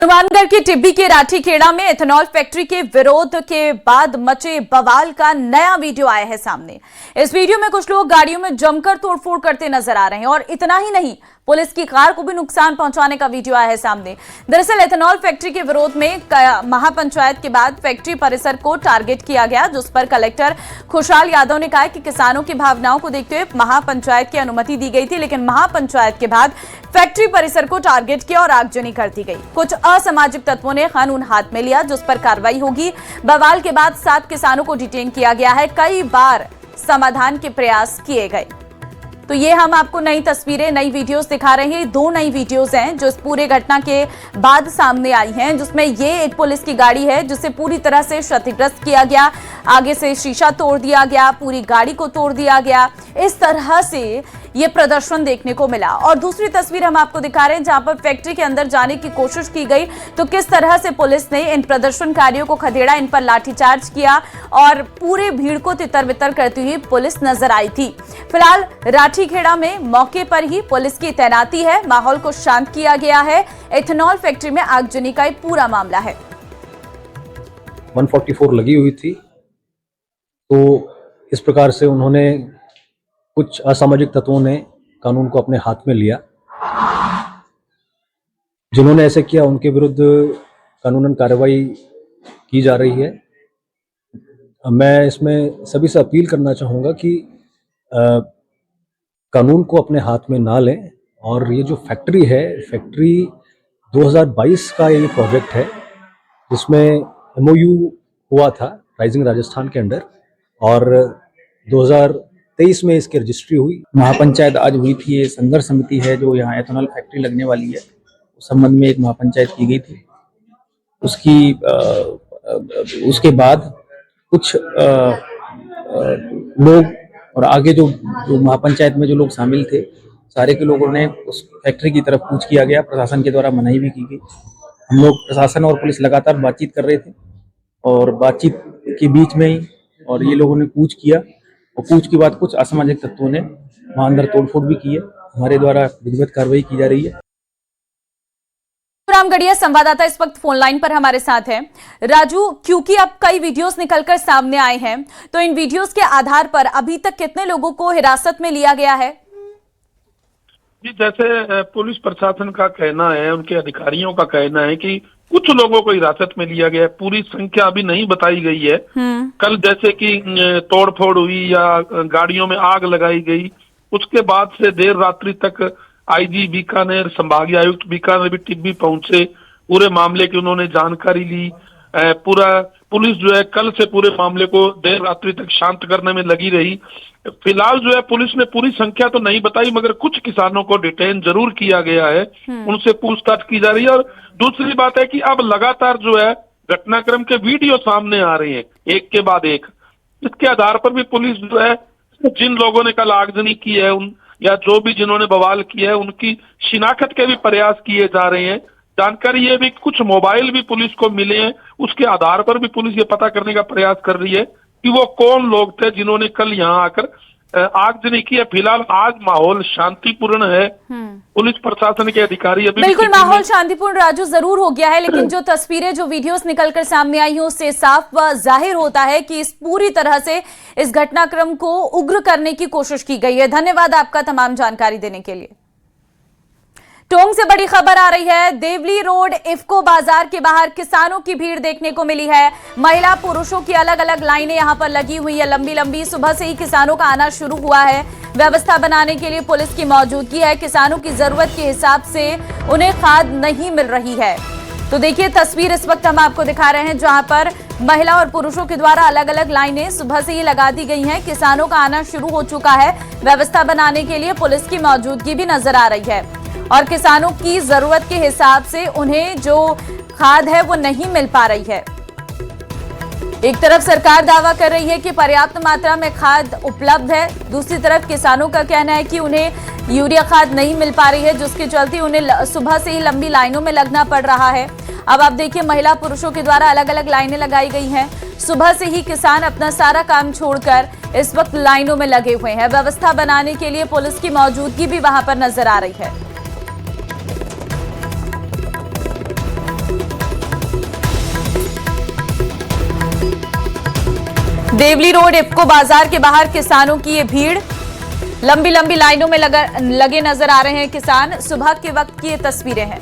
हनुमानगढ़ के टिब्बी के राठीखेड़ा में एथेनॉल फैक्ट्री के विरोध के बाद मचे बवाल का नया वीडियो आया है सामने। इस वीडियो में कुछ लोग गाड़ियों में जमकर तोड़फोड़ करते नजर आ रहे हैं और इतना ही नहीं, पुलिस की कार को भी नुकसान पहुंचाने का वीडियो आया है सामने। दरअसल एथेनॉल फैक्ट्री के विरोध में महापंचायत के बाद फैक्ट्री परिसर को टारगेट किया गया, जिस पर कलेक्टर खुशहाल यादव ने कहा कि किसानों की भावनाओं को देखते हुए महापंचायत की अनुमति दी गई थी, लेकिन महापंचायत के बाद फैक्ट्री परिसर को टारगेट किया और आगजनी कर दी गई। कुछ असामाजिक तत्वों ने कानून हाथ में लिया, जिस पर कार्रवाई होगी। बवाल के बाद 7 किसानों को डिटेन किया गया है। कई बार समाधान के प्रयास किए गए। तो ये हम आपको नई तस्वीरें, नई वीडियोस दिखा रहे हैं। 2 नई वीडियोस हैं जो इस पूरे घटना के बाद सामने आई हैं, जिसमें ये एक पुलिस की गाड़ी है जिसे पूरी तरह से क्षतिग्रस्त किया गया, आगे से शीशा तोड़ दिया गया, पूरी गाड़ी को तोड़ दिया गया। इस तरह से ये प्रदर्शन देखने को मिला। और दूसरी तस्वीर हम आपको दिखा रहे हैं जहां पर फैक्ट्री के अंदर जाने की कोशिश की गई, तो किस तरह से पुलिस ने इन प्रदर्शनकारियों को खदेड़ा, इन पर लाठीचार्ज किया और पूरे भीड़ को तितर-बितर करती हुई पुलिस नजर आई थी। फिलहाल राठीखेड़ा में मौके पर ही पुलिस की तैनाती है, माहौल को शांत किया गया है। एथेनॉल फैक्ट्री में आगजनी का पूरा मामला है। 144 लगी हुई थी, तो इस प्रकार से उन्होंने, कुछ असामाजिक तत्वों ने कानून को अपने हाथ में लिया। जिन्होंने ऐसे किया उनके विरुद्ध कानूनन कार्रवाई की जा रही है। मैं इसमें सभी से अपील करना चाहूँगा कि कानून को अपने हाथ में ना लें। और ये जो फैक्ट्री है, फैक्ट्री 2022 का ये प्रोजेक्ट है, जिसमें MOU हुआ था राइजिंग राजस्थान के अंडर, और 2023 में इसकी रजिस्ट्री हुई। महापंचायत आज हुई थी। ये संघर्ष समिति है जो यहाँ एथेनॉल फैक्ट्री लगने वाली है, उस संबंध में एक महापंचायत की गई थी। उसके बाद कुछ लोग और आगे जो महापंचायत में जो लोग शामिल थे, सारे के लोगों ने उस फैक्ट्री की तरफ कूच किया गया। प्रशासन के द्वारा मनाही भी की गई। हम लोग, प्रशासन और पुलिस, लगातार बातचीत कर रहे थे और बातचीत के बीच में ही और ये लोगों ने कूच किया, और कूच के बाद कुछ असामाजिक तत्वों ने वहां अंदर तोड़फोड़ भी की है। हमारे द्वारा विधिवत कार्रवाई की जा रही है। रामगढ़िया संवाददाता इस वक्त फोन लाइन पर हमारे साथ हैं। राजू, क्योंकि अब कई वीडियोस निकलकर सामने आए हैं, तो इन वीडियोस के आधार पर अभी तक कितने लोगों को हिरासत में लिया गया है? जी, जैसे पुलिस प्रशासन का कहना है, उनके अधिकारियों का कहना है कि कुछ लोगों को हिरासत में लिया गया है। पूरी संख्या अभी नहीं बताई गई है। कल जैसे कि तोड़फोड़ हुई या गाड़ियों में आग लगाई गई, उसके बाद से देर रात्रि तक IG बीकानेर, संभागीय आयुक्त बीकानेर भी टिब्बी पहुंचे, पूरे मामले की उन्होंने जानकारी ली। पूरा पुलिस जो है कल से पूरे मामले को देर रात्रि तक शांत करने में लगी रही। फिलहाल जो है पुलिस ने पूरी संख्या तो नहीं बताई, मगर कुछ किसानों को डिटेन जरूर किया गया है, उनसे पूछताछ की जा रही है। और दूसरी बात है कि अब लगातार जो है घटनाक्रम के वीडियो सामने आ रहे हैं, एक के बाद एक। इसके आधार पर भी पुलिस जो है, जिन लोगों ने कल आगजनी की है या जो भी जिन्होंने बवाल किया है, उनकी शिनाख्त के भी प्रयास किए जा रहे हैं। जानकारी ये भी, कुछ मोबाइल भी पुलिस को मिले हैं, उसके आधार पर भी पुलिस ये पता करने का प्रयास कर रही है कि वो कौन लोग थे जिन्होंने कल यहाँ आकर आगजनी की है। फिलहाल आज माहौल शांतिपूर्ण है। पुलिस प्रशासन के अधिकारी अभी बिल्कुल माहौल शांतिपूर्ण राजू जरूर हो गया है, लेकिन जो तस्वीरें, जो वीडियोस निकलकर सामने आई हैं, उससे साफ जाहिर होता है कि इस पूरी तरह से इस घटनाक्रम को उग्र करने की कोशिश की गई है। धन्यवाद आपका तमाम जानकारी देने के लिए। टोंक से बड़ी खबर आ रही है। देवली रोड इफ्को बाजार के बाहर किसानों की भीड़ देखने को मिली है। महिला पुरुषों की अलग अलग लाइनें यहां पर लगी हुई है, लंबी लंबी। सुबह से ही किसानों का आना शुरू हुआ है। व्यवस्था बनाने के लिए पुलिस की मौजूदगी है। किसानों की जरूरत के हिसाब से उन्हें खाद नहीं मिल रही है। तो देखिए तस्वीर इस वक्त हम आपको दिखा रहे हैं, जहां पर महिला और पुरुषों के द्वारा अलग अलग लाइनें सुबह से ही लगा दी गई हैं। किसानों का आना शुरू हो चुका है। व्यवस्था बनाने के लिए पुलिस की मौजूदगी भी नजर आ रही है और किसानों की जरूरत के हिसाब से उन्हें जो खाद है वो नहीं मिल पा रही है। एक तरफ सरकार दावा कर रही है कि पर्याप्त मात्रा में खाद उपलब्ध है, दूसरी तरफ किसानों का कहना है कि उन्हें यूरिया खाद नहीं मिल पा रही है, जिसके चलते उन्हें सुबह से ही लंबी लाइनों में लगना पड़ रहा है। अब आप देखिए, महिला पुरुषों के द्वारा अलग अलग लाइनें लगाई गई हैं। सुबह से ही किसान अपना सारा काम छोड़कर इस वक्त लाइनों में लगे हुए हैं। व्यवस्था बनाने के लिए पुलिस की मौजूदगी भी वहां पर नजर आ रही है। देवली रोड इफ्को बाजार के बाहर किसानों की ये भीड़, लंबी लंबी लाइनों में लगे नजर आ रहे हैं किसान। सुबह के वक्त की ये तस्वीरें हैं।